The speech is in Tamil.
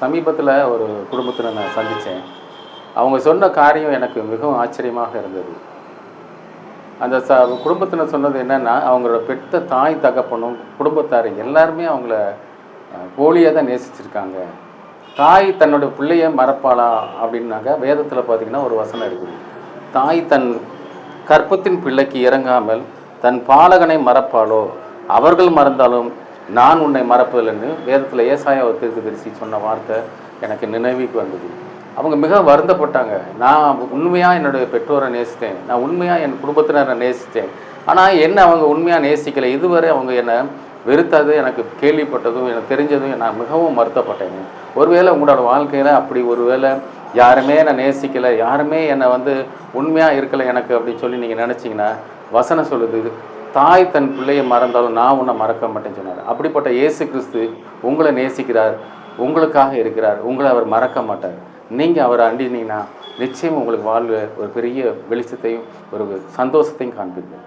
சமீபத்தில் ஒரு குடும்பத்தில் நான் சந்தித்தேன். அவங்க சொன்ன காரியம் எனக்கு மிகவும் ஆச்சரியமாக இருந்தது. அந்த குடும்பத்தினர் சொன்னது என்னென்னா, அவங்களோட பெத்த தாய் தகப்பனும் குடும்பத்தார் எல்லாருமே அவங்கள போலியாக தான் நேசிச்சிருக்காங்க. தாய் தன்னோட பிள்ளைய மறப்பாளா அப்படின்னாங்க. வேதத்தில் பார்த்திங்கன்னா ஒரு வசனம் இருக்குது. தாய் தன் கற்பத்தின் பிள்ளைக்கு இறங்காமல் தன் பாலகனை மறப்பாளோ, அவர்கள் மறந்தாலும் நான் உன்னை மறப்பதில்லைன்னு வேதத்தில் ஏசாயா ஒரு தீர்க்கதரிசி சொன்ன வார்த்தை எனக்கு நினைவுக்கு வந்தது. அவங்க மிக வருத்தப்பட்டாங்க. நான் உண்மையாக என்னுடைய பெற்றோரை நேசித்தேன், நான் உண்மையாக என் குடும்பத்தினரை நேசித்தேன், ஆனால் என்ன அவங்க உண்மையாக நேசிக்கலை. இதுவரை அவங்க என்னை வெறுத்தது எனக்கு கேள்விப்பட்டதும் எனக்கு தெரிஞ்சதும் நான் மிகவும் வருத்தப்பட்டேங்க. ஒருவேளை உங்களோட வாழ்க்கையில் அப்படி ஒருவேளை யாருமே என்னை நேசிக்கலை, யாருமே என்னை உண்மையாக இருக்கலை எனக்கு அப்படின்னு சொல்லி நீங்கள் நினச்சிங்கன்னா, வசனம் சொல்லுது, தாய் தன் பிள்ளையை மறந்தாலும் நான் உன்னை மறக்க மாட்டேன்னு சொன்னார். அப்படிப்பட்ட இயேசு கிறிஸ்து உங்களை நேசிக்கிறார், உங்களுக்காக இருக்கிறார், உங்களை அவர் மறக்க மாட்டார். நீங்கள் அவரை அண்டினீங்கன்னா நிச்சயம் உங்களுக்கு வாழ்வில் ஒரு பெரிய வெளிச்சத்தையும் ஒரு சந்தோஷத்தையும் காண்பீர்கள்.